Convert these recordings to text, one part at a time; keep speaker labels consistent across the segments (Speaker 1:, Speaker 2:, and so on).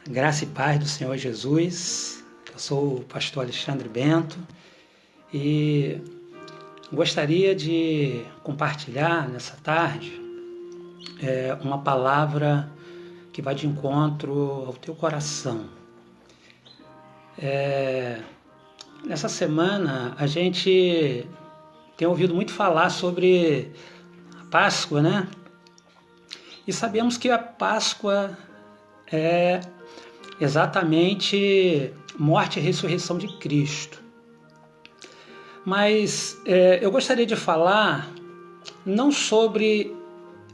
Speaker 1: Graça e paz do Senhor Jesus. Eu sou o pastor Alexandre Bento e gostaria de compartilhar nessa tarde uma palavra que vai de encontro ao teu coração. Nessa semana a gente tem ouvido muito falar sobre a Páscoa, né? E sabemos que a Páscoa é exatamente morte e ressurreição de Cristo. Mas eu gostaria de falar não sobre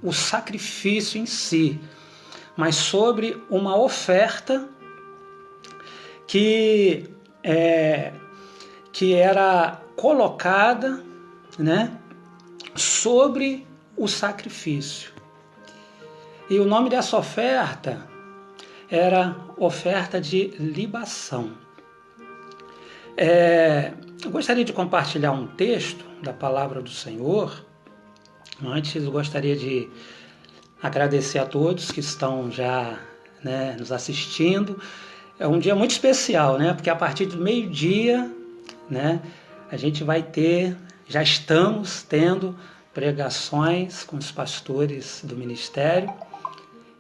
Speaker 1: o sacrifício em si, mas sobre uma oferta que era colocada, né, sobre o sacrifício. E o nome dessa oferta era oferta de libação. Eu gostaria de compartilhar um texto da palavra do Senhor. Antes, eu gostaria de agradecer a todos que estão já, nos assistindo. É um dia muito especial, porque a partir do meio-dia, a gente vai já estamos tendo pregações com os pastores do ministério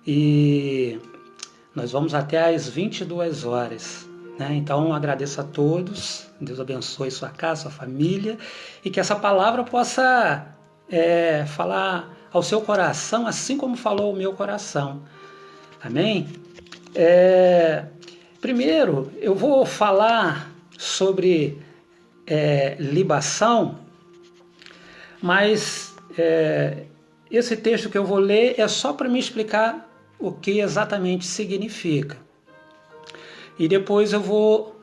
Speaker 1: e nós vamos até às 22 horas. Então, agradeço a todos. Deus abençoe sua casa, sua família, e que essa palavra possa falar ao seu coração, assim como falou ao meu coração. Amém? Primeiro, eu vou falar sobre libação, mas esse texto que eu vou ler é só para me explicar o que exatamente significa. E depois eu vou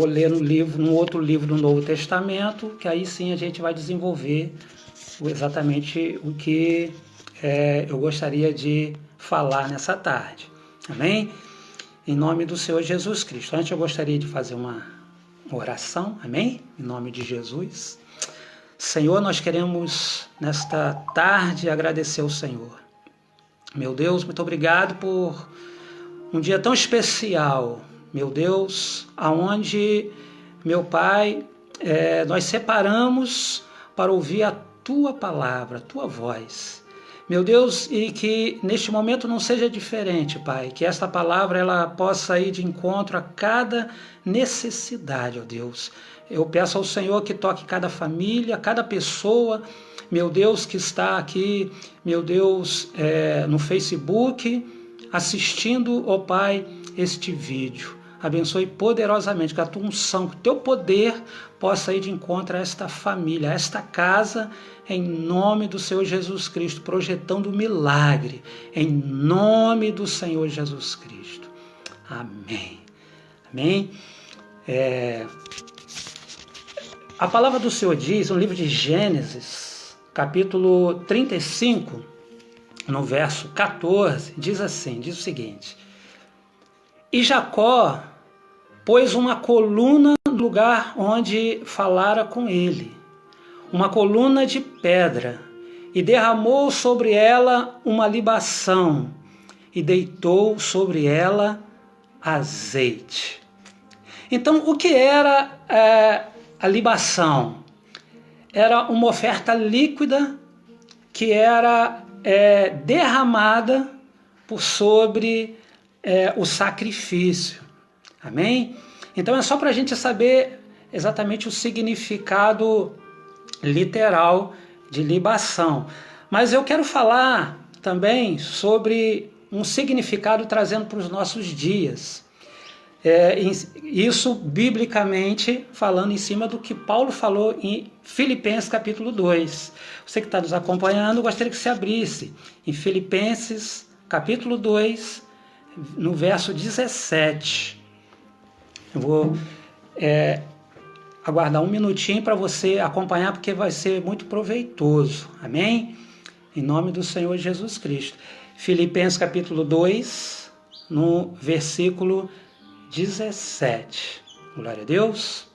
Speaker 1: ler num outro livro do Novo Testamento, que aí sim a gente vai desenvolver exatamente o que eu gostaria de falar nessa tarde. Amém? Em nome do Senhor Jesus Cristo. Antes eu gostaria de fazer uma oração. Amém? Em nome de Jesus. Senhor, nós queremos nesta tarde agradecer ao Senhor. Meu Deus, muito obrigado por um dia tão especial, meu Deus, aonde, meu Pai, nós separamos para ouvir a Tua palavra, a Tua voz. Meu Deus, e que neste momento não seja diferente, Pai, que esta palavra ela possa ir de encontro a cada necessidade, ó Deus. Eu peço ao Senhor que toque cada família, cada pessoa, meu Deus, que está aqui, meu Deus, no Facebook, assistindo, ó Pai, este vídeo. Abençoe poderosamente, que a Tua unção, que o Teu poder possa ir de encontro a esta família, a esta casa, em nome do Senhor Jesus Cristo, projetando o milagre, em nome do Senhor Jesus Cristo. Amém. Amém. A palavra do Senhor diz, no livro de Gênesis, capítulo 35, no verso 14, diz o seguinte: E Jacó pôs uma coluna no lugar onde falara com ele, uma coluna de pedra, e derramou sobre ela uma libação, e deitou sobre ela azeite. Então, o que era a libação? Era uma oferta líquida que era derramada por sobre o sacrifício. Amém? Então é só para a gente saber exatamente o significado literal de libação. Mas eu quero falar também sobre um significado trazendo para os nossos dias. Isso biblicamente falando em cima do que Paulo falou em Filipenses capítulo 2. Você que está nos acompanhando, gostaria que você abrisse em Filipenses capítulo 2, no verso 17. Eu vou aguardar um minutinho para você acompanhar, porque vai ser muito proveitoso. Amém? Em nome do Senhor Jesus Cristo. Filipenses capítulo 2, no versículo 17. Glória a Deus.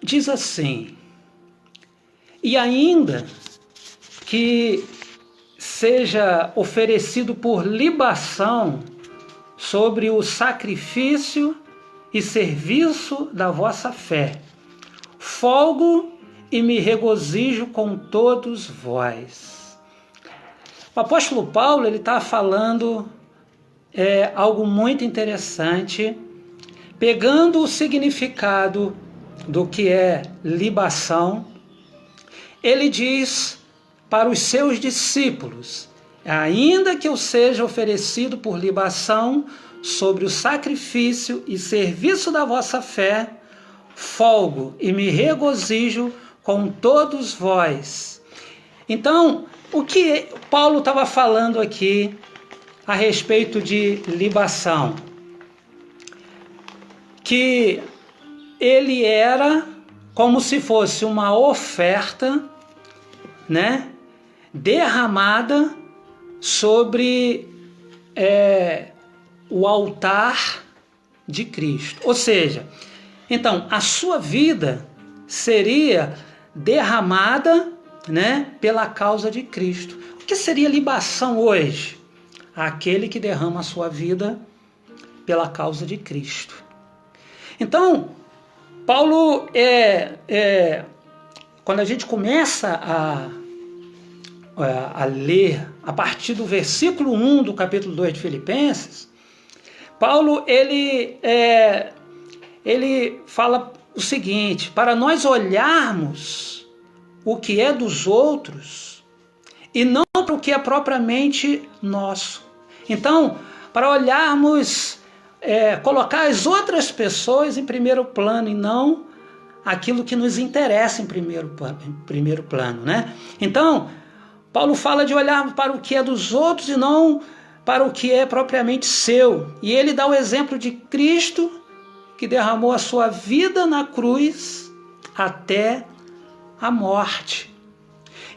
Speaker 1: Diz assim: E ainda que seja oferecido por libação sobre o sacrifício e serviço da vossa fé. Folgo e me regozijo com todos vós. O apóstolo Paulo está falando algo muito interessante, pegando o significado do que é libação. Ele diz para os seus discípulos: ainda que eu seja oferecido por libação sobre o sacrifício e serviço da vossa fé, folgo e me regozijo com todos vós. Então, o que Paulo estava falando aqui a respeito de libação? Que ele era como se fosse uma oferta, né, derramada sobre o altar de Cristo. Ou seja, então a sua vida seria derramada, né, pela causa de Cristo. O que seria libação hoje? Aquele que derrama a sua vida pela causa de Cristo. Então, Paulo, quando a gente começa a ler a partir do versículo 1 do capítulo 2 de Filipenses, Paulo ele fala o seguinte: para nós olharmos o que é dos outros e não para o que é propriamente nosso. Então, para olharmos, colocar as outras pessoas em primeiro plano e não aquilo que nos interessa em primeiro plano, né? Então, Paulo fala de olhar para o que é dos outros e não para o que é propriamente seu. E ele dá o exemplo de Cristo, que derramou a sua vida na cruz até a morte.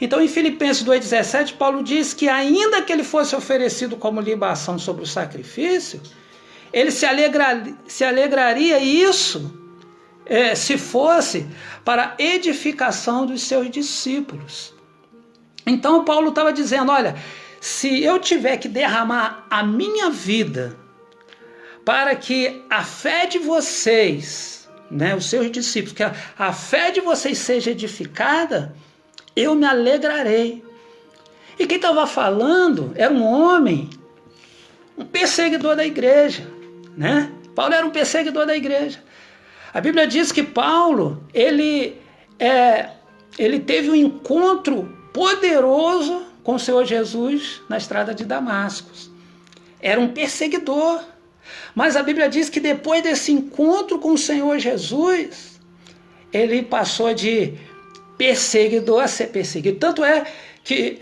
Speaker 1: Então, em Filipenses 2,17, Paulo diz que ainda que ele fosse oferecido como libação sobre o sacrifício, ele se alegraria isso se fosse para a edificação dos seus discípulos. Então Paulo estava dizendo: olha, se eu tiver que derramar a minha vida para que a fé de vocês, né, os seus discípulos, que a fé de vocês seja edificada, eu me alegrarei. E quem estava falando era um homem, um perseguidor da igreja, né? Paulo era um perseguidor da igreja. A Bíblia diz que Paulo, ele teve um encontro poderoso com o Senhor Jesus na estrada de Damasco. Era um perseguidor. Mas a Bíblia diz que depois desse encontro com o Senhor Jesus, ele passou de perseguidor a ser perseguido. Tanto é que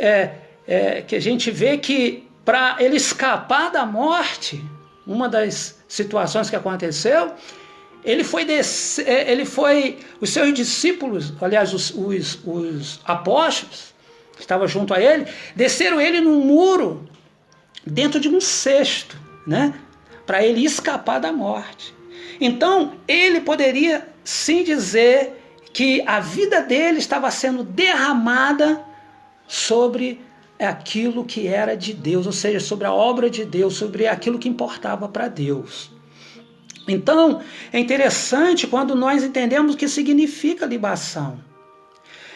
Speaker 1: a gente vê que para ele escapar da morte, uma das situações que aconteceu, os seus discípulos, aliás, os apóstolos que estavam junto a ele, desceram ele num muro dentro de um cesto, né, para ele escapar da morte. Então, ele poderia sim dizer que a vida dele estava sendo derramada sobre aquilo que era de Deus, ou seja, sobre a obra de Deus, sobre aquilo que importava para Deus. Então, é interessante quando nós entendemos o que significa libação.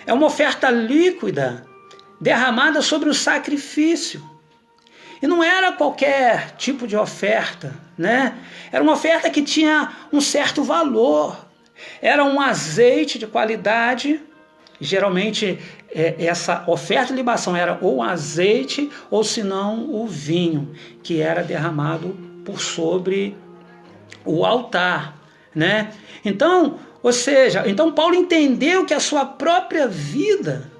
Speaker 1: É uma oferta líquida derramada sobre o sacrifício. E não era qualquer tipo de oferta, né? Era uma oferta que tinha um certo valor. Era um azeite de qualidade. Geralmente, essa oferta de libação era ou azeite ou, se não, o vinho, que era derramado por sobre o altar, né? Então, então Paulo entendeu que a sua própria vida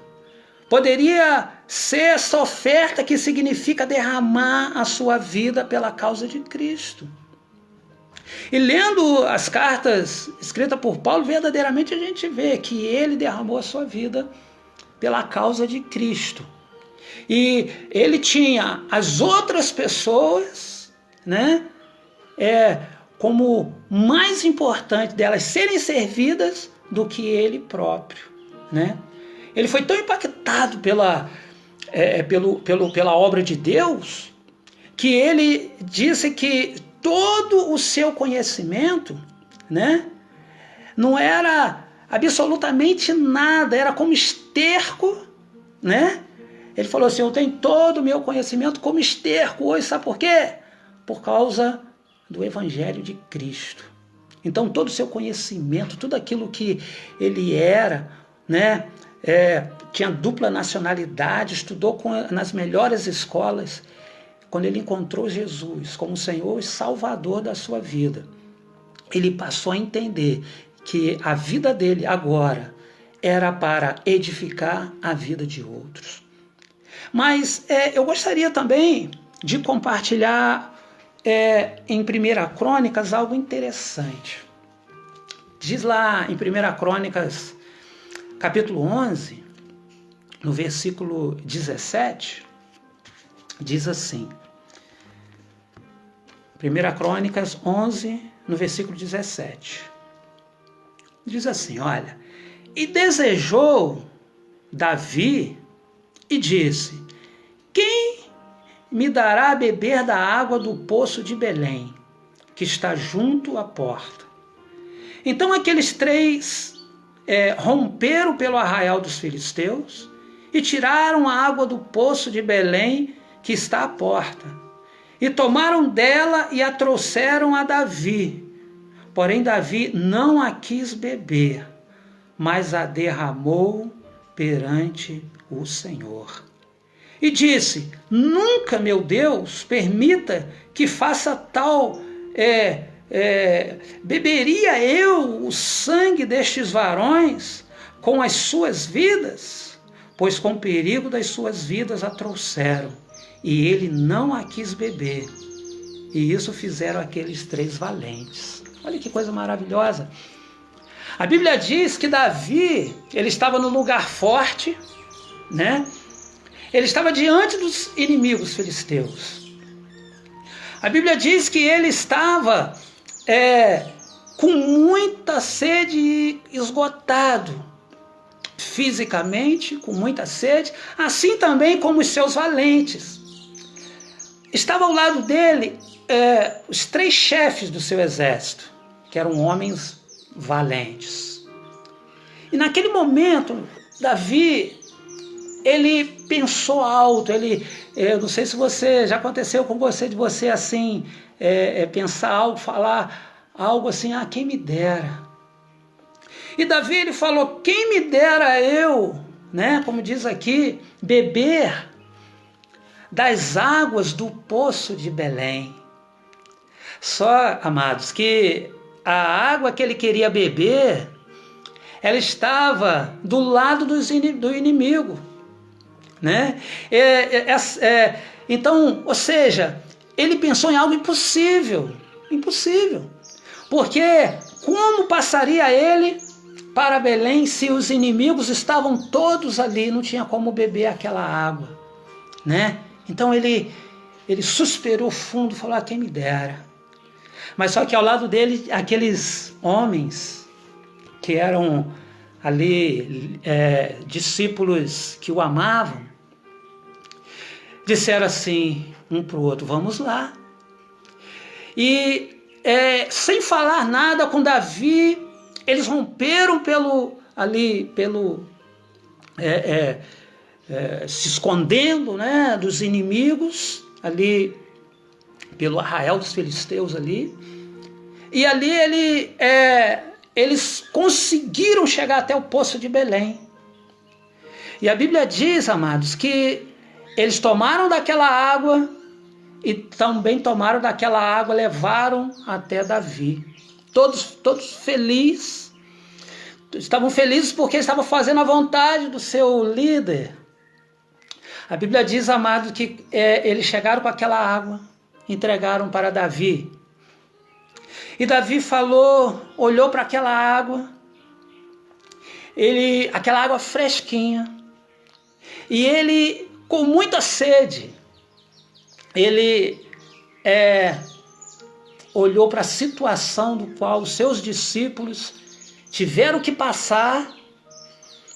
Speaker 1: poderia ser essa oferta que significa derramar a sua vida pela causa de Cristo. E lendo as cartas escritas por Paulo, verdadeiramente a gente vê que ele derramou a sua vida pela causa de Cristo. E ele tinha as outras pessoas, né, como mais importante delas serem servidas do que ele próprio, né? Ele foi tão impactado pela pela obra de Deus, que ele disse que todo o seu conhecimento, né, não era absolutamente nada, era como esterco, né? Ele falou assim, eu tenho todo o meu conhecimento como esterco hoje, sabe por quê? Por causa do Evangelho de Cristo. Então todo o seu conhecimento, tudo aquilo que ele era, né, tinha dupla nacionalidade, estudou nas melhores escolas, quando ele encontrou Jesus como Senhor e Salvador da sua vida, ele passou a entender que a vida dele agora era para edificar a vida de outros. Mas eu gostaria também de compartilhar em 1 Crônicas algo interessante. Diz lá em 1 Crônicas, capítulo 11, no versículo 17, diz assim, 1 Crônicas 11, no versículo 17, diz assim, olha, e desejou Davi e disse, quem me dará a beber da água do poço de Belém, que está junto à porta? Então aqueles três romperam pelo arraial dos filisteus e tiraram a água do poço de Belém, que está à porta, e tomaram dela e a trouxeram a Davi. Porém Davi não a quis beber, mas a derramou perante o Senhor. E disse, nunca, meu Deus, permita que faça tal, beberia eu o sangue destes varões com as suas vidas? Pois com perigo das suas vidas a trouxeram, e ele não a quis beber. E isso fizeram aqueles três valentes. Olha que coisa maravilhosa. A Bíblia diz que Davi, ele estava no lugar forte, né? Ele estava diante dos inimigos filisteus. A Bíblia diz que ele estava com muita sede e esgotado, fisicamente, com muita sede, assim também como os seus valentes. Estava ao lado dele os três chefes do seu exército, que eram homens valentes. E naquele momento, Davi, ele pensou alto, eu não sei se já aconteceu com você, de você assim, pensar algo, falar algo assim, quem me dera. E Davi, ele falou, quem me dera eu, né, como diz aqui, beber das águas do poço de Belém. Só, amados, que a água que ele queria beber, ela estava do lado do inimigo, né? Então, ou seja, ele pensou em algo impossível, porque como passaria ele para Belém se os inimigos estavam todos ali, não tinha como beber aquela água, né? Então ele suspirou fundo e falou, quem me dera. Mas só que ao lado dele, aqueles homens que eram ali discípulos que o amavam, disseram assim um para o outro, vamos lá. E sem falar nada com Davi, eles romperam se escondendo, né, dos inimigos, ali pelo arraial dos filisteus ali. E ali eles conseguiram chegar até o poço de Belém. E a Bíblia diz, amados, que eles tomaram daquela água e também tomaram daquela água, levaram até Davi. Todos felizes, estavam felizes porque estavam fazendo a vontade do seu líder. A Bíblia diz, amado, que eles chegaram com aquela água, entregaram para Davi. E Davi olhou para aquela água, aquela água fresquinha, e ele, com muita sede, ele olhou para a situação do qual os seus discípulos tiveram que passar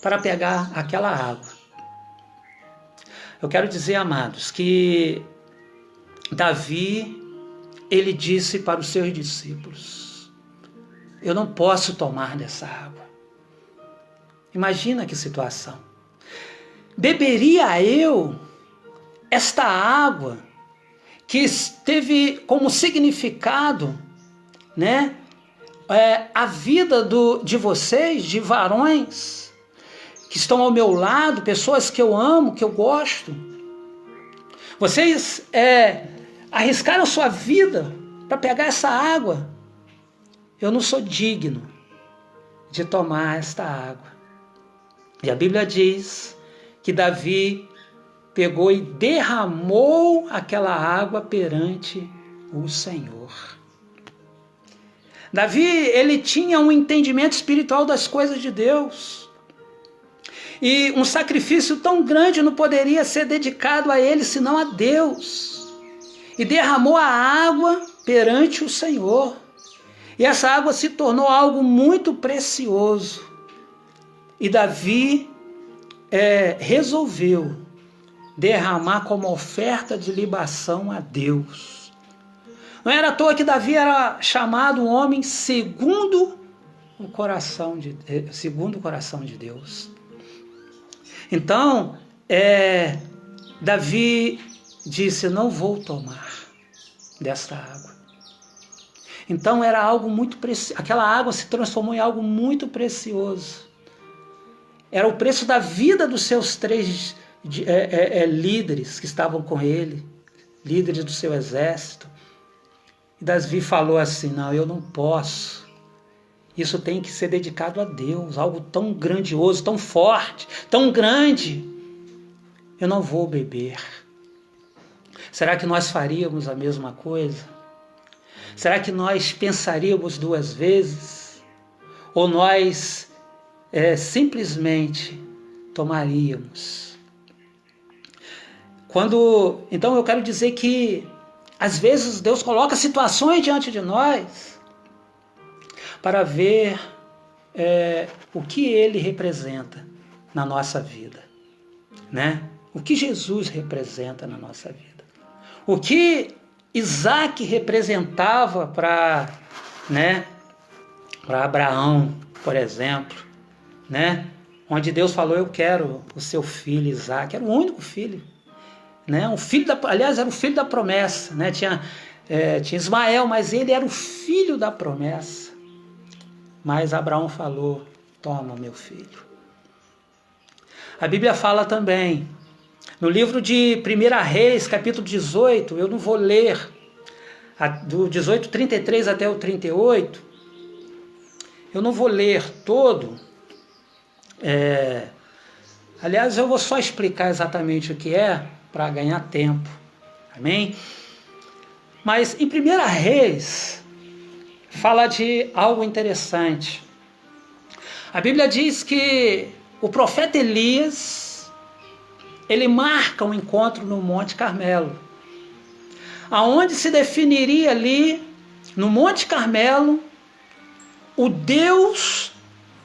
Speaker 1: para pegar aquela água. Eu quero dizer, amados, que Davi, ele disse para os seus discípulos: eu não posso tomar dessa água. Imagina que situação. Beberia eu esta água que teve como significado, né, a vida de vocês, de varões que estão ao meu lado, pessoas que eu amo, que eu gosto. Vocês arriscaram sua vida para pegar essa água. Eu não sou digno de tomar esta água. E a Bíblia diz que Davi pegou e derramou aquela água perante o Senhor. Davi, ele tinha um entendimento espiritual das coisas de Deus. E um sacrifício tão grande não poderia ser dedicado a ele, senão a Deus. E derramou a água perante o Senhor. E essa água se tornou algo muito precioso. E Davi resolveu derramar como oferta de libação a Deus. Não era à toa que Davi era chamado um homem segundo o coração de Deus. Então, Davi disse: não vou tomar desta água. Então era algo muito precioso. Aquela água se transformou em algo muito precioso. Era o preço da vida dos seus 3 líderes que estavam com ele, líderes do seu exército. E Davi falou assim: não, eu não posso. Isso tem que ser dedicado a Deus, algo tão grandioso, tão forte, tão grande. Eu não vou beber. Será que nós faríamos a mesma coisa? Será que nós pensaríamos 2 vezes? Ou nós simplesmente tomaríamos? Então eu quero dizer que às vezes Deus coloca situações diante de nós para ver o que Ele representa na nossa vida, né? O que Jesus representa na nossa vida. O que Isaac representava para Abraão, por exemplo, né? Onde Deus falou: eu quero o seu filho Isaac. Era o único filho, né? Aliás, era o filho da promessa, né? Tinha Ismael, mas ele era o filho da promessa. Mas Abraão falou: toma, meu filho. A Bíblia fala também, no livro de 1 Reis, capítulo 18, eu não vou ler, do 18:33 até o 38, eu não vou ler todo. Aliás, eu vou só explicar exatamente o que é, para ganhar tempo. Amém? Mas em 1 Reis, fala de algo interessante. A Bíblia diz que o profeta Elias, ele marca um encontro no Monte Carmelo, aonde se definiria ali, no Monte Carmelo, o Deus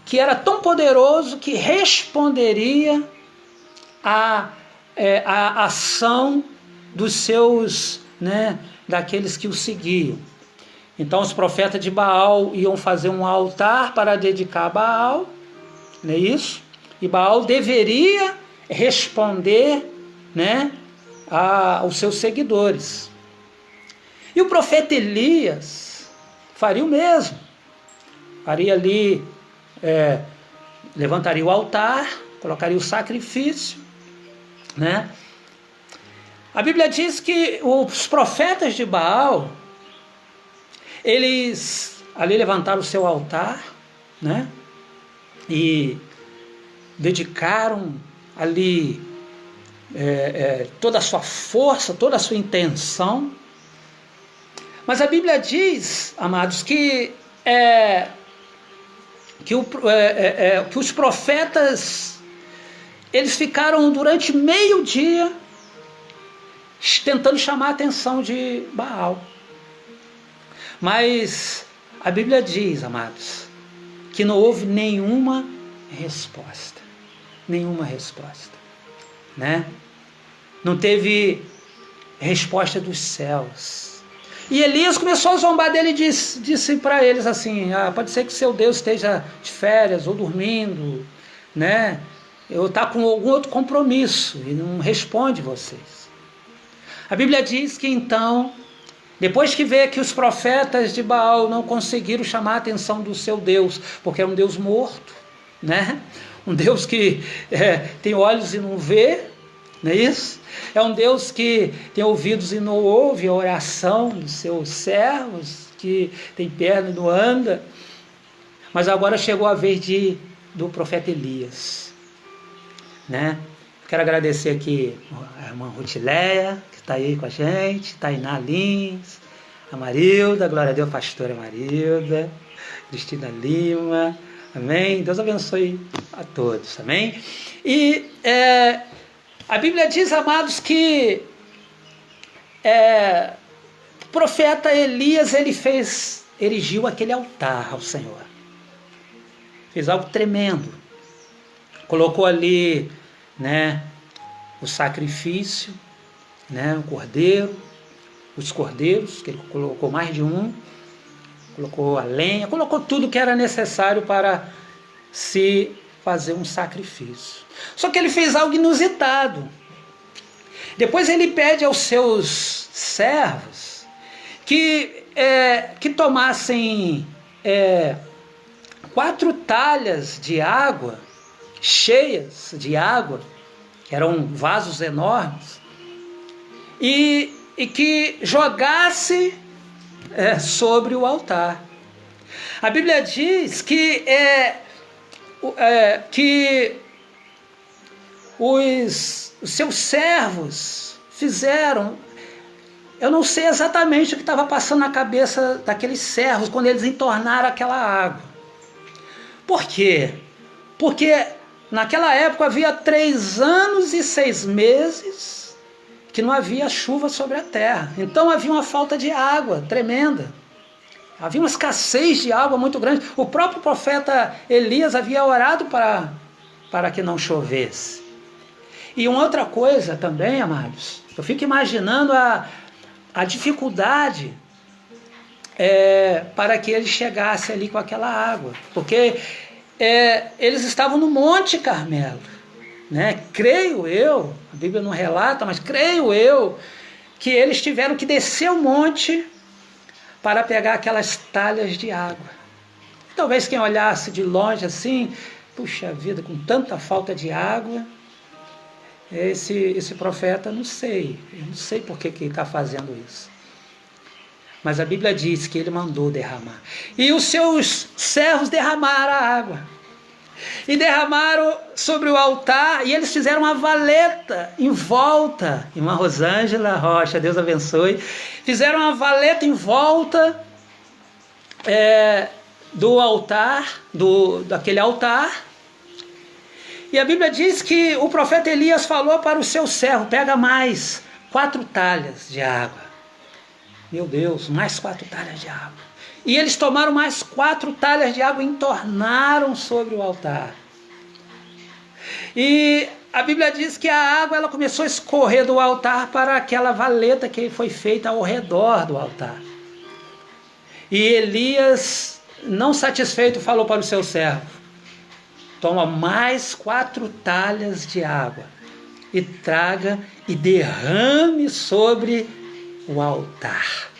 Speaker 1: que era tão poderoso que responderia à ação dos seus, daqueles que o seguiam. Então os profetas de Baal iam fazer um altar para dedicar a Baal, não é isso? E Baal deveria responder, aos seus seguidores. E o profeta Elias faria o mesmo. Faria ali, levantaria o altar, colocaria o sacrifício, né? A Bíblia diz que os profetas de Baal, eles ali levantaram o seu altar, né? E dedicaram ali toda a sua força, toda a sua intenção. Mas a Bíblia diz, amados, que os profetas, eles ficaram durante meio dia tentando chamar a atenção de Baal. Mas a Bíblia diz, amados, que não houve nenhuma resposta, né? não teve resposta dos céus. E Elias começou a zombar dele e disse para eles assim: pode ser que seu Deus esteja de férias ou dormindo, né? Ou está com algum outro compromisso e não responde vocês. A Bíblia diz que então, depois que vê que os profetas de Baal não conseguiram chamar a atenção do seu Deus, porque é um Deus morto, né? Um Deus que tem olhos e não vê, não é isso? É um Deus que tem ouvidos e não ouve a oração dos seus servos, que tem perna e não anda. Mas agora chegou a vez do profeta Elias, né? Quero agradecer aqui a irmã Rutileia, que está aí com a gente, Tainá Lins, a Marilda, glória a Deus, pastora Marilda, Cristina Lima, amém? Deus abençoe a todos, amém? E a Bíblia diz, amados, que o profeta Elias, erigiu aquele altar ao Senhor. Fez algo tremendo. Colocou ali, né, o sacrifício, né, o cordeiro, os cordeiros, que ele colocou mais de um, colocou a lenha, colocou tudo que era necessário para se fazer um sacrifício. Só que ele fez algo inusitado. Depois ele pede aos seus servos que tomassem 4 talhas de água, cheias de água, que eram vasos enormes, e que jogasse sobre o altar. A Bíblia diz que os seus servos fizeram, eu não sei exatamente o que estava passando na cabeça daqueles servos quando eles entornaram aquela água. Por quê? Porque naquela época havia 3 anos e 6 meses que não havia chuva sobre a terra. Então havia uma falta de água tremenda. Havia uma escassez de água muito grande. O próprio profeta Elias havia orado para que não chovesse. E uma outra coisa também, amados, eu fico imaginando a dificuldade para que ele chegasse ali com aquela água. Porque eles estavam no Monte Carmelo, né? Creio eu, a Bíblia não relata, mas creio eu, que eles tiveram que descer o monte para pegar aquelas talhas de água. Talvez quem olhasse de longe assim, puxa vida, com tanta falta de água, esse profeta, eu não sei por que ele está fazendo isso. Mas a Bíblia diz que ele mandou derramar. E os seus servos derramaram a água. E derramaram sobre o altar, e eles fizeram uma valeta em volta. Irmã Rosângela Rocha, Deus abençoe. Fizeram uma valeta em volta do altar, daquele altar. E a Bíblia diz que o profeta Elias falou para o seu servo: pega mais 4 talhas de água. Meu Deus, mais 4 talhas de água. E eles tomaram mais 4 talhas de água e entornaram sobre o altar. E a Bíblia diz que a água ela começou a escorrer do altar para aquela valeta que foi feita ao redor do altar. E Elias, não satisfeito, falou para o seu servo: toma mais 4 talhas de água e traga e derrame sobre o altar.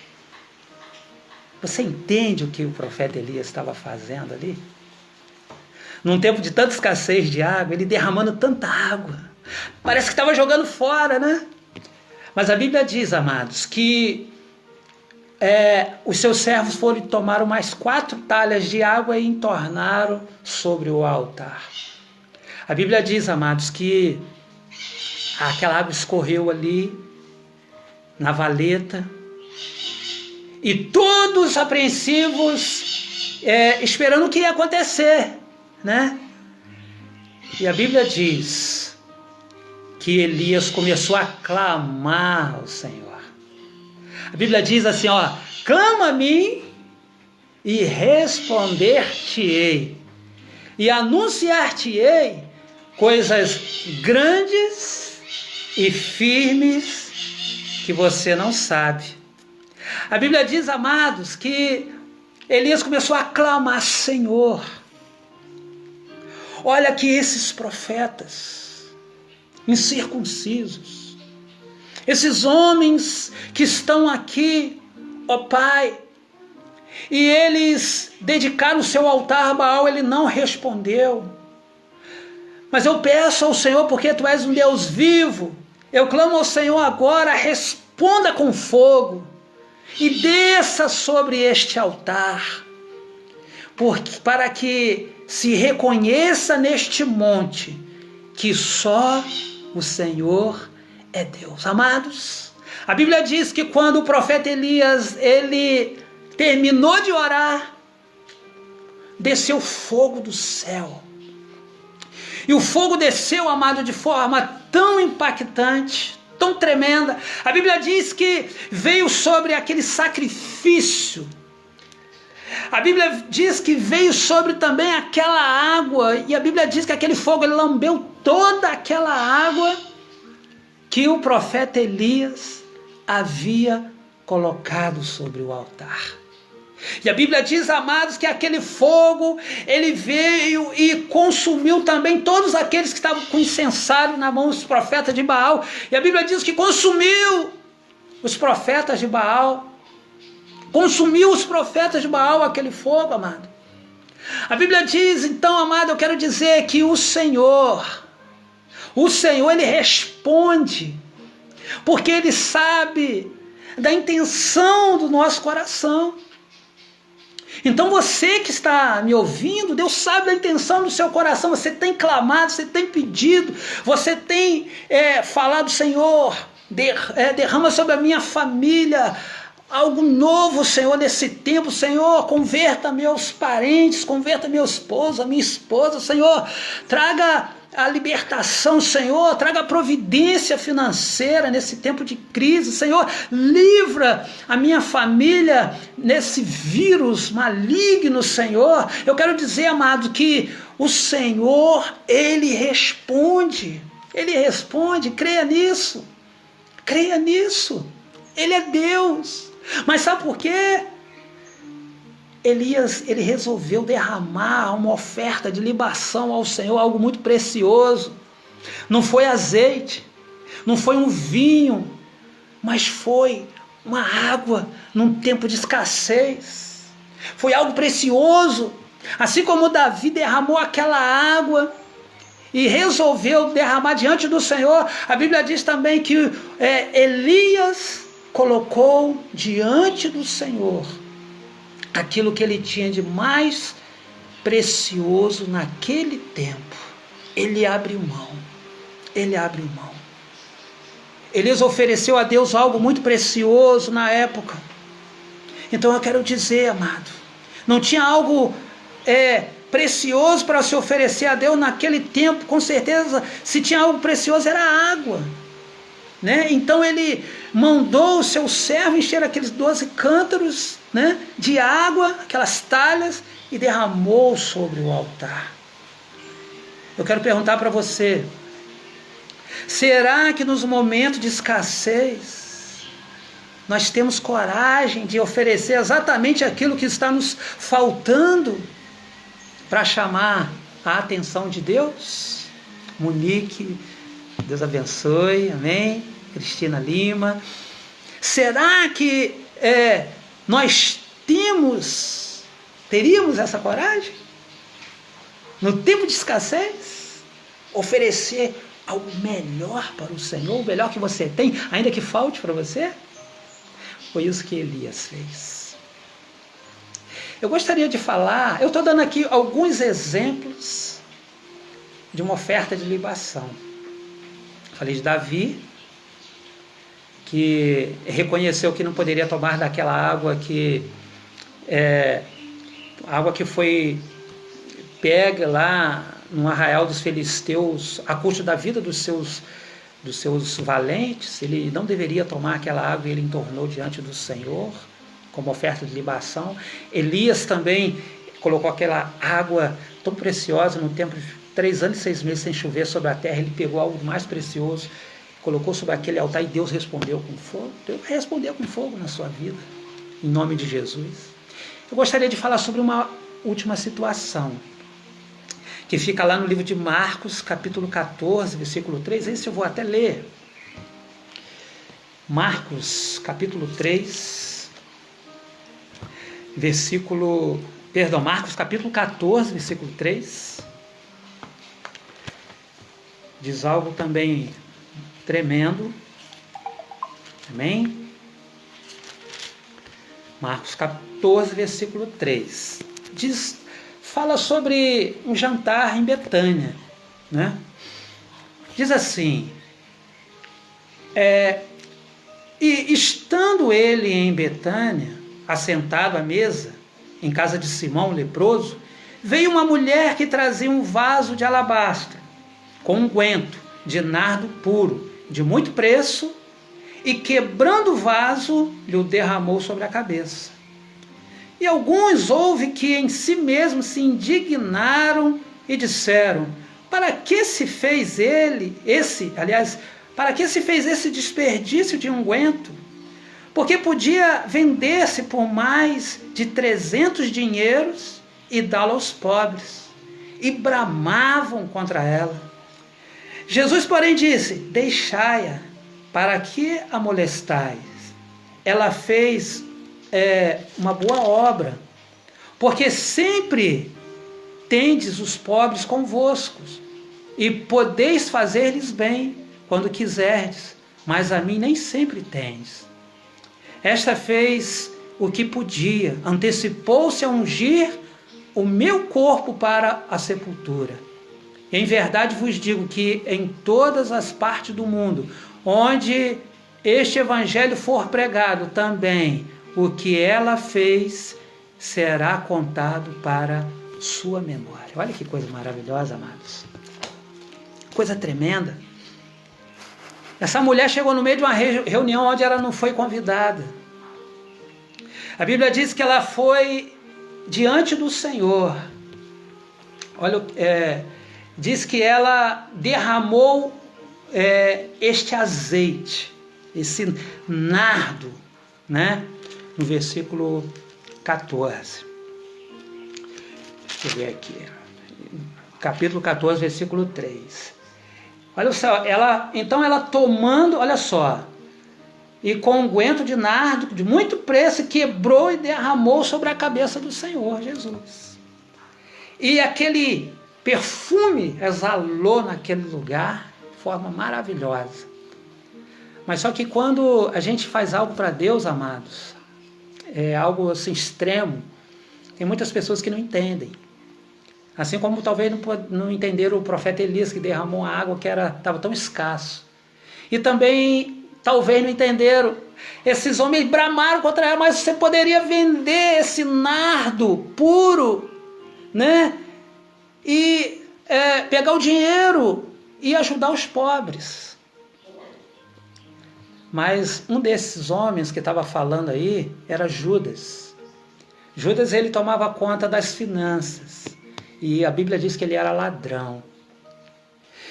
Speaker 1: Você entende o que o profeta Elias estava fazendo ali? Num tempo de tanta escassez de água, ele derramando tanta água. Parece que estava jogando fora, né? Mas a Bíblia diz, amados, que os seus servos foram e tomaram mais 4 talhas de água e entornaram sobre o altar. A Bíblia diz, amados, que aquela água escorreu ali na valeta, e todos apreensivos, esperando o que ia acontecer, né? E a Bíblia diz que Elias começou a clamar ao Senhor. A Bíblia diz assim, clama a mim e responder-te-ei, e anunciar-te-ei coisas grandes e firmes que você não sabe. A Bíblia diz, amados, que Elias começou a clamar: Senhor, olha que esses profetas incircuncisos, esses homens que estão aqui, ó Pai, e eles dedicaram o seu altar a Baal, ele não respondeu. Mas eu peço ao Senhor, porque Tu és um Deus vivo, eu clamo ao Senhor agora, responda com fogo e desça sobre este altar, para que se reconheça neste monte que só o Senhor é Deus. Amados, a Bíblia diz que quando o profeta Elias, ele terminou de orar, desceu fogo do céu. E o fogo desceu, amado, de forma tão impactante, tão tremenda. A Bíblia diz que veio sobre aquele sacrifício. A Bíblia diz que veio sobre também aquela água. E a Bíblia diz que aquele fogo, ele lambeu toda aquela água que o profeta Elias havia colocado sobre o altar. E a Bíblia diz, amados, que aquele fogo, ele veio e consumiu também todos aqueles que estavam com incensário na mão dos profetas de Baal. E a Bíblia diz que consumiu os profetas de Baal. Consumiu os profetas de Baal aquele fogo, amado. A Bíblia diz, então, amado, eu quero dizer que o Senhor, ele responde, porque Ele sabe da intenção do nosso coração. Então você que está me ouvindo, Deus sabe da intenção do seu coração. Você tem clamado, você tem pedido, você tem falado: Senhor, derrama sobre a minha família algo novo, Senhor, nesse tempo. Senhor, converta meus parentes, converta meu esposo, a minha esposa. Senhor, traga a libertação, Senhor, traga a providência financeira nesse tempo de crise. Senhor, livra a minha família nesse vírus maligno, Senhor. Eu quero dizer, amado, que o Senhor, Ele responde, creia nisso, Ele é Deus. Mas sabe por quê? Elias, ele resolveu derramar uma oferta de libação ao Senhor, algo muito precioso. Não foi azeite, não foi um vinho, mas foi uma água num tempo de escassez. Foi algo precioso. Assim como Davi derramou aquela água e resolveu derramar diante do Senhor, a Bíblia diz também que Elias colocou diante do Senhor aquilo que ele tinha de mais precioso naquele tempo. Ele abriu mão. Elias ofereceu a Deus algo muito precioso na época. Então eu quero dizer, amado, não tinha algo precioso para se oferecer a Deus naquele tempo. Com certeza, se tinha algo precioso, era a água, né? Então ele mandou o seu servo encher aqueles 12 cântaros, né, de água, aquelas talhas, e derramou sobre o altar. Eu quero perguntar para você: será que nos momentos de escassez nós temos coragem de oferecer exatamente aquilo que está nos faltando para chamar a atenção de Deus? Monique, Deus abençoe, amém. Cristina Lima. Será que nós teríamos essa coragem? No tempo de escassez, oferecer algo melhor para o Senhor, o melhor que você tem, ainda que falte para você? Foi isso que Elias fez. Eu gostaria de falar, eu estou dando aqui alguns exemplos de uma oferta de libação. Falei de Davi, que reconheceu que não poderia tomar daquela água água que foi pega lá no arraial dos filisteus a custo da vida dos seus valentes. Ele não deveria tomar aquela água e ele entornou diante do Senhor como oferta de libação. Elias também colocou aquela água tão preciosa no tempo de 3 anos e 6 meses sem chover sobre a terra. Ele pegou algo mais precioso, colocou sobre aquele altar e Deus respondeu com fogo. Deus vai responder com fogo na sua vida, em nome de Jesus. Eu gostaria de falar sobre uma última situação, que fica lá no livro de Marcos, capítulo 14, versículo 3. Esse eu vou até ler. Marcos, capítulo 3, Marcos, capítulo 14, versículo 3. Diz algo também tremendo. Amém? Marcos 14, versículo 3. Fala sobre um jantar em Betânia, né? Diz assim: e estando ele em Betânia, assentado à mesa, em casa de Simão, o leproso, veio uma mulher que trazia um vaso de alabastro, com unguento de nardo puro, de muito preço, e quebrando o vaso, lhe o derramou sobre a cabeça. E alguns houve que em si mesmos se indignaram e disseram: para que se fez esse desperdício de unguento? Porque podia vender-se por mais de 300 dinheiros e dá-lo aos pobres. E bramavam contra ela. Jesus, porém, disse: deixai-a, para que a molestais? Ela fez uma boa obra, porque sempre tendes os pobres convosco, e podeis fazer-lhes bem quando quiserdes, mas a mim nem sempre tendes. Esta fez o que podia, antecipou-se a ungir o meu corpo para a sepultura. Em verdade vos digo que em todas as partes do mundo, onde este evangelho for pregado, também o que ela fez será contado para sua memória. Olha que coisa maravilhosa, amados. Coisa tremenda. Essa mulher chegou no meio de uma reunião onde ela não foi convidada. A Bíblia diz que ela foi diante do Senhor. Olha, diz que ela derramou este azeite, esse nardo, né? No versículo 14. Deixa eu ver aqui. Capítulo 14, versículo 3. Olha só, então ela tomando, olha só, e com unguento de nardo de muito preço, quebrou e derramou sobre a cabeça do Senhor Jesus. E aquele perfume exalou naquele lugar de forma maravilhosa. Mas só que quando a gente faz algo para Deus, amados, algo assim extremo, tem muitas pessoas que não entendem. Assim como talvez não entenderam o profeta Elias, que derramou a água que estava tão escasso. E também talvez não entenderam. Esses homens bramaram contra ela, mas você poderia vender esse nardo puro, né? E pegar o dinheiro e ajudar os pobres. Mas um desses homens que estava falando aí era Judas. Judas, ele tomava conta das finanças. E a Bíblia diz que ele era ladrão.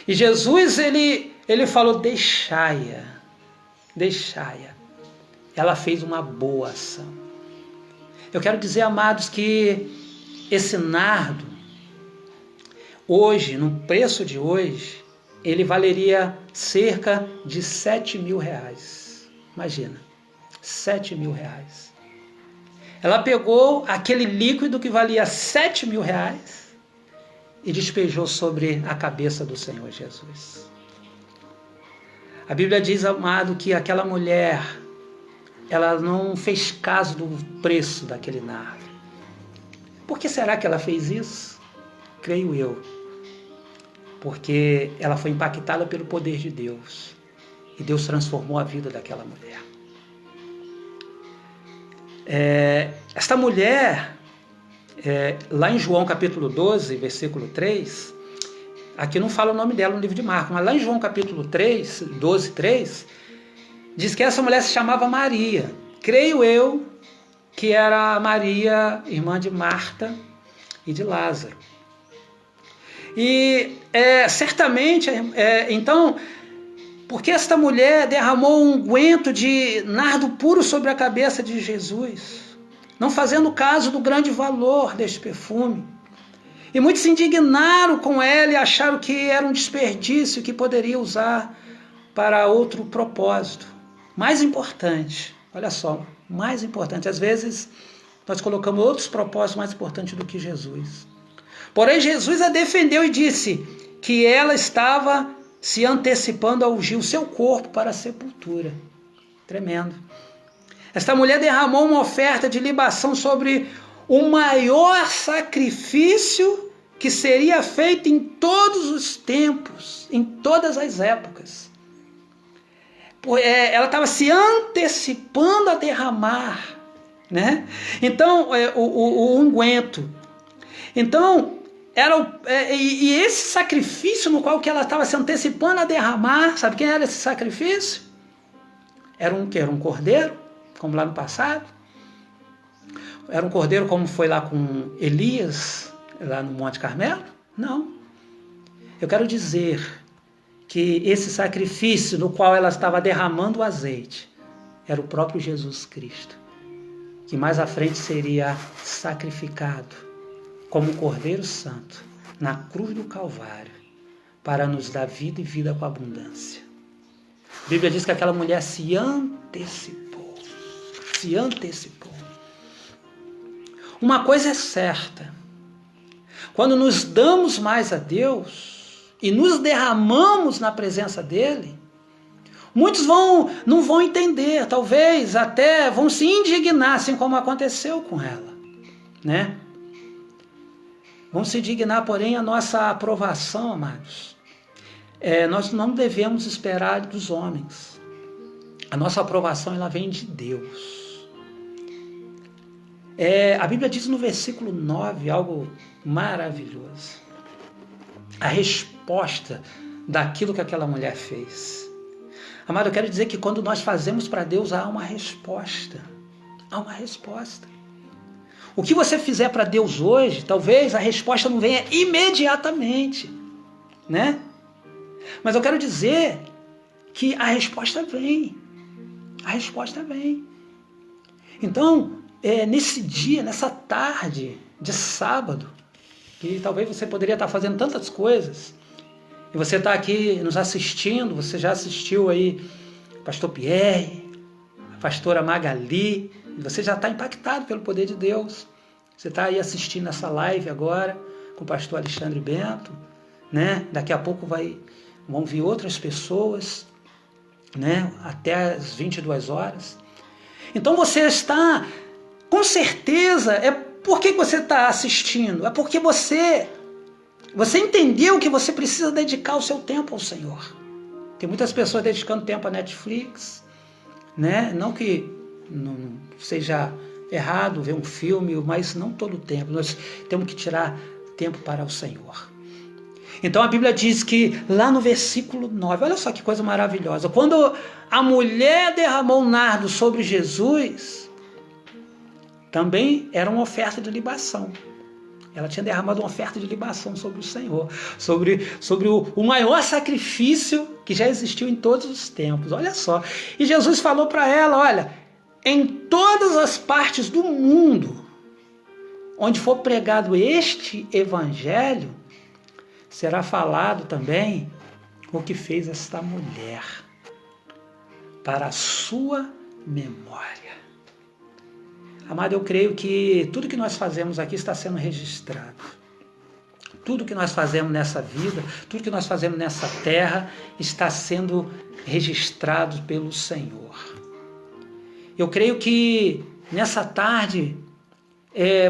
Speaker 1: E Jesus, ele falou: deixai-a. Ela fez uma boa ação. Eu quero dizer, amados, que esse nardo, hoje, no preço de hoje, ele valeria cerca de 7.000 reais. Imagina, 7.000 reais. Ela pegou aquele líquido que valia 7.000 reais e despejou sobre a cabeça do Senhor Jesus. A Bíblia diz, amado, que aquela mulher, ela não fez caso do preço daquele nardo. Por que será que ela fez isso? Creio eu. Porque ela foi impactada pelo poder de Deus. E Deus transformou a vida daquela mulher. Esta mulher, lá em João capítulo 12, versículo 3, aqui não fala o nome dela no livro de Marcos, mas lá em João capítulo 12, 3, diz que essa mulher se chamava Maria. Creio eu que era Maria, irmã de Marta e de Lázaro. E certamente, então, Porque esta mulher derramou um unguento de nardo puro sobre a cabeça de Jesus, não fazendo caso do grande valor deste perfume. E muitos se indignaram com ela e acharam que era um desperdício que poderia usar para outro propósito. Mais importante, olha só, mais importante. Às vezes nós colocamos outros propósitos mais importantes do que Jesus. Porém, Jesus a defendeu e disse que ela estava se antecipando a ungir o seu corpo para a sepultura. Tremendo. Esta mulher derramou uma oferta de libação sobre o maior sacrifício que seria feito em todos os tempos, em todas as épocas. Ela estava se antecipando a derramar, né? Então, o unguento. Então, e esse sacrifício no qual que ela estava se antecipando a derramar, sabe quem era esse sacrifício? Era um cordeiro, como lá no passado. Era um cordeiro como foi lá com Elias, lá no Monte Carmelo? Não. Eu quero dizer que esse sacrifício no qual ela estava derramando o azeite era o próprio Jesus Cristo, que mais à frente seria sacrificado como um Cordeiro Santo na cruz do Calvário para nos dar vida e vida com abundância. A Bíblia diz que aquela mulher se antecipou. Se antecipou. Uma coisa é certa. Quando nos damos mais a Deus e nos derramamos na presença dele, muitos não vão entender, talvez até vão se indignar, assim como aconteceu com ela, né? Vão se indignar, porém, a nossa aprovação, amados, nós não devemos esperar dos homens. A nossa aprovação, ela vem de Deus. A Bíblia diz no versículo 9 algo maravilhoso. A resposta daquilo que aquela mulher fez. Amado, eu quero dizer que quando nós fazemos para Deus, há uma resposta. Há uma resposta. O que você fizer para Deus hoje, talvez a resposta não venha imediatamente, né? Mas eu quero dizer que a resposta vem. A resposta vem. Então, nesse dia, nessa tarde de sábado, que talvez você poderia estar fazendo tantas coisas, e você está aqui nos assistindo, você já assistiu aí pastor Pierre, a pastora Magali, e você já está impactado pelo poder de Deus. Você está aí assistindo essa live agora com o pastor Alexandre Bento, né? Daqui a pouco vão vir outras pessoas, né? Até as 22 horas. Então você está, com certeza, por que você está assistindo? É porque você entendeu que você precisa dedicar o seu tempo ao Senhor. Tem muitas pessoas dedicando tempo à Netflix, né? Não que não seja errado ver um filme, mas não todo o tempo. Nós temos que tirar tempo para o Senhor. Então a Bíblia diz que lá no versículo 9, olha só que coisa maravilhosa, quando a mulher derramou um nardo sobre Jesus, também era uma oferta de libação. Ela tinha derramado uma oferta de libação sobre o Senhor, sobre o maior sacrifício que já existiu em todos os tempos. Olha só. E Jesus falou para ela, olha, em todas as partes do mundo, onde for pregado este evangelho, será falado também o que fez esta mulher, para a sua memória. Amado, eu creio que tudo que nós fazemos aqui está sendo registrado. Tudo que nós fazemos nessa vida, tudo que nós fazemos nessa terra, está sendo registrado pelo Senhor. Eu creio que nessa tarde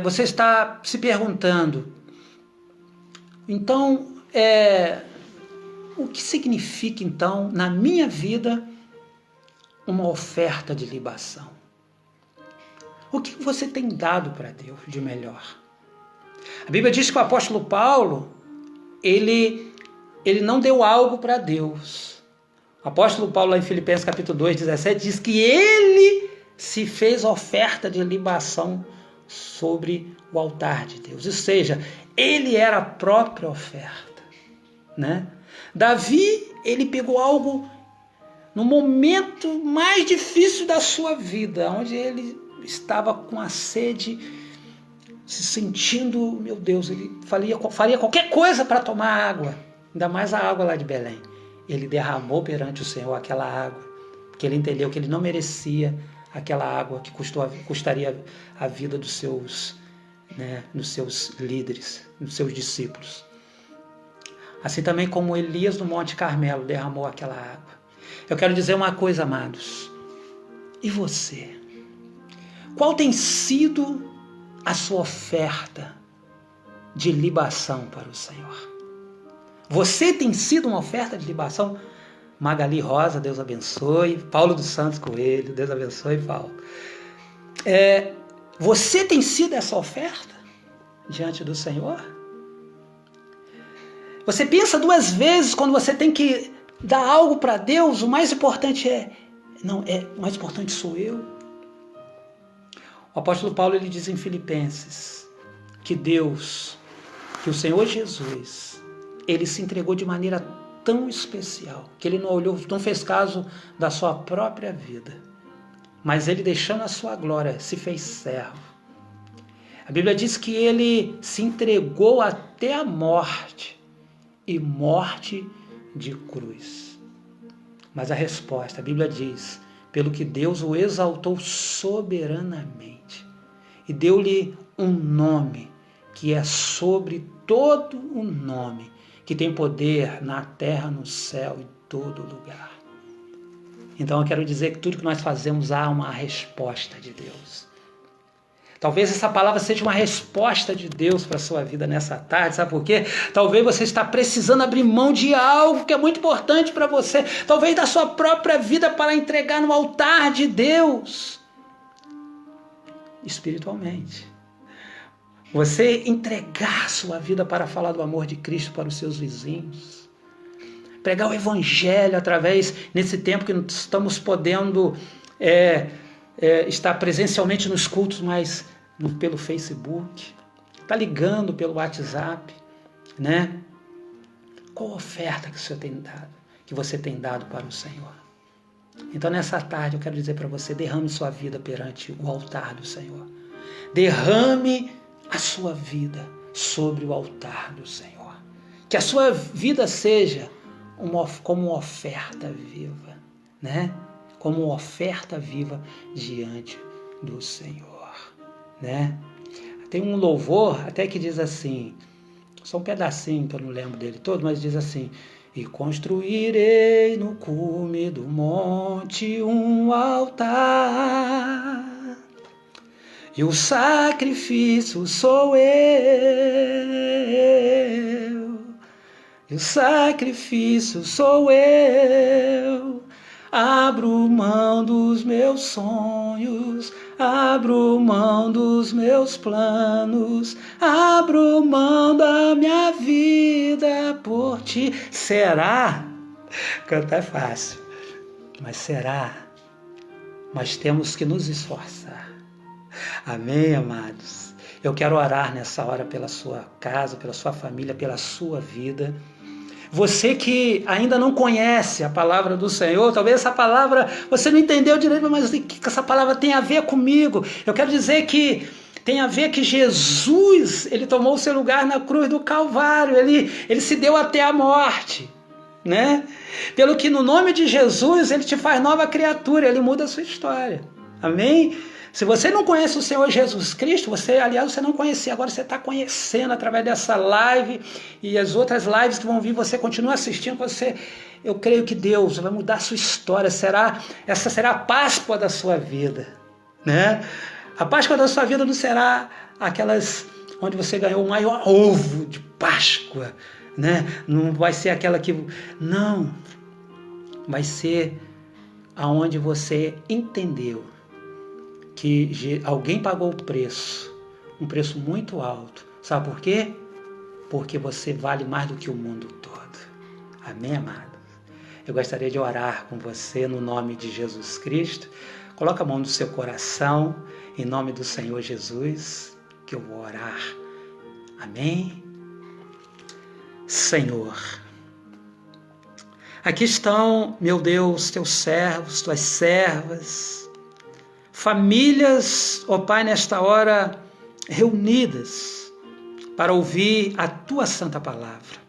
Speaker 1: você está se perguntando, então, o que significa então na minha vida uma oferta de libação? O que você tem dado para Deus de melhor? A Bíblia diz que o apóstolo Paulo, ele não deu algo para Deus. O apóstolo Paulo, lá em Filipenses capítulo 2, 17, diz que ele se fez oferta de libação sobre o altar de Deus. Ou seja, ele era a própria oferta, né? Davi, ele pegou algo no momento mais difícil da sua vida, onde ele estava com a sede, se sentindo, meu Deus, ele faria qualquer coisa para tomar água, ainda mais a água lá de Belém. Ele derramou perante o Senhor aquela água, porque ele entendeu que ele não merecia aquela água que custaria a vida dos seus líderes, dos seus discípulos. Assim também como Elias no Monte Carmelo derramou aquela água. Eu quero dizer uma coisa, amados. E você? Qual tem sido a sua oferta de libação para o Senhor? Você tem sido uma oferta de libação? Magali Rosa, Deus abençoe. Paulo dos Santos Coelho, Deus abençoe, Paulo. Você tem sido essa oferta diante do Senhor? Você pensa duas vezes quando você tem que dar algo para Deus? O mais importante o mais importante sou eu. O apóstolo Paulo ele diz em Filipenses que o Senhor Jesus, ele se entregou de maneira tão especial que ele não fez caso da sua própria vida, mas ele, deixando a sua glória, se fez servo. A Bíblia diz que ele se entregou até a morte, e morte de cruz. Mas a resposta, a Bíblia diz, pelo que Deus o exaltou soberanamente e deu-lhe um nome que é sobre todo o nome, que tem poder na terra, no céu, em todo lugar. Então eu quero dizer que tudo que nós fazemos há uma resposta de Deus. Talvez essa palavra seja uma resposta de Deus para a sua vida nessa tarde, sabe por quê? Talvez você está precisando abrir mão de algo que é muito importante para você, talvez da sua própria vida, para entregar no altar de Deus, espiritualmente. Você entregar sua vida para falar do amor de Cristo para os seus vizinhos, pregar o Evangelho nesse tempo que não estamos podendo estar presencialmente nos cultos, mas pelo Facebook, está ligando pelo WhatsApp, né? Qual a oferta que você tem dado para o Senhor? Então nessa tarde eu quero dizer para você, derrame sua vida perante o altar do Senhor. Derrame a sua vida sobre o altar do Senhor. Que a sua vida seja como uma oferta viva, né? Como uma oferta viva diante do Senhor, né? Tem um louvor até que diz assim, só um pedacinho que eu não lembro dele todo, mas diz assim: e construirei no cume do monte um altar, e o sacrifício sou eu, e o sacrifício sou eu. Abro mão dos meus sonhos, abro mão dos meus planos, abro mão da minha vida por ti. Será? Cantar é fácil, mas será? Mas temos que nos esforçar. Amém, amados? Eu quero orar nessa hora pela sua casa, pela sua família, pela sua vida. Você que ainda não conhece a palavra do Senhor, talvez essa palavra você não entendeu direito, mas o que essa palavra tem a ver comigo? Eu quero dizer que tem a ver que Jesus, ele tomou o seu lugar na cruz do Calvário, ele se deu até a morte, né? Pelo que no nome de Jesus, ele te faz nova criatura, ele muda a sua história. Amém? Se você não conhece o Senhor Jesus Cristo, você não conhecia, agora você está conhecendo através dessa live e as outras lives que vão vir, você continua assistindo, eu creio que Deus vai mudar a sua história, essa será a Páscoa da sua vida, né? A Páscoa da sua vida não será aquelas onde você ganhou o maior ovo de Páscoa, né? Não vai ser aquela que... Não, vai ser aonde você entendeu que alguém pagou o preço, um preço muito alto. Sabe por quê? Porque você vale mais do que o mundo todo. Amém, amado? Eu gostaria de orar com você no nome de Jesus Cristo. Coloca a mão no seu coração, em nome do Senhor Jesus, que eu vou orar. Amém? Senhor, Aqui estão, meu Deus, teus servos, tuas servas, famílias, ó Pai, nesta hora reunidas para ouvir a tua santa palavra.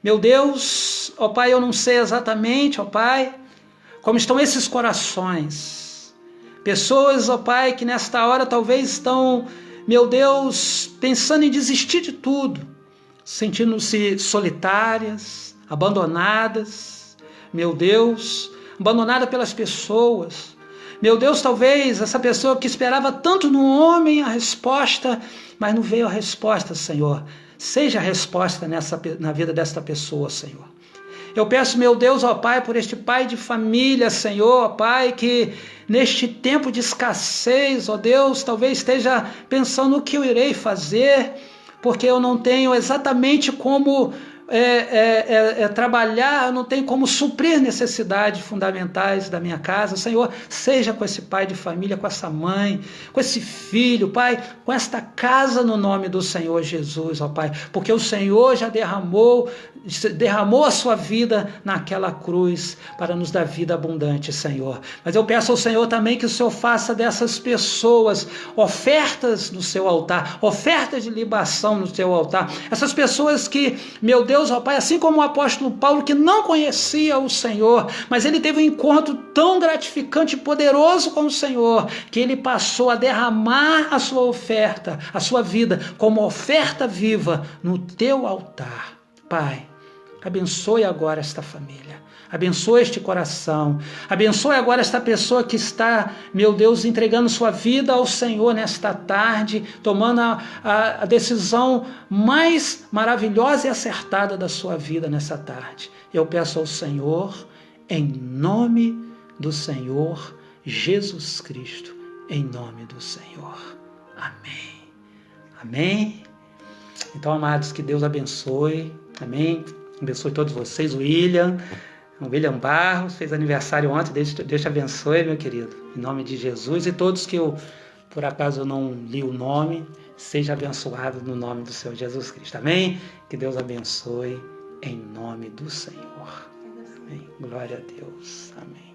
Speaker 1: Meu Deus, ó Pai, eu não sei exatamente, ó Pai, como estão esses corações. Pessoas, ó Pai, que nesta hora talvez estão, meu Deus, pensando em desistir de tudo, sentindo-se solitárias, abandonadas, meu Deus, abandonada pelas pessoas. Meu Deus, talvez essa pessoa que esperava tanto no homem a resposta, mas não veio a resposta, Senhor. Seja a resposta na vida desta pessoa, Senhor. Eu peço, meu Deus, ó Pai, por este pai de família, Senhor, ó Pai, que neste tempo de escassez, ó Deus, talvez esteja pensando o que eu irei fazer, porque eu não tenho exatamente como trabalhar, eu não tenho como suprir necessidades fundamentais da minha casa. Senhor, seja com esse pai de família, com essa mãe, com esse filho, Pai, com esta casa no nome do Senhor Jesus, ó Pai, porque o Senhor já derramou a sua vida naquela cruz para nos dar vida abundante, Senhor. Mas eu peço ao Senhor também que o Senhor faça dessas pessoas ofertas no seu altar, ofertas de libação no seu altar. Essas pessoas que, meu Deus, ó Pai, assim como o apóstolo Paulo, que não conhecia o Senhor, mas ele teve um encontro tão gratificante e poderoso com o Senhor, que ele passou a derramar a sua oferta, a sua vida, como oferta viva no teu altar. Pai, abençoe agora esta família, abençoe este coração, abençoe agora esta pessoa que está, meu Deus, entregando sua vida ao Senhor nesta tarde, tomando a decisão mais maravilhosa e acertada da sua vida nessa tarde. Eu peço ao Senhor, em nome do Senhor Jesus Cristo, em nome do Senhor. Amém. Amém. Então, amados, que Deus abençoe. Amém. Abençoe todos vocês. O William Barros fez aniversário ontem. Deus te abençoe, meu querido. Em nome de Jesus. E todos que por acaso eu não li o nome, seja abençoado no nome do Senhor Jesus Cristo. Amém? Que Deus abençoe em nome do Senhor. Amém. Glória a Deus. Amém.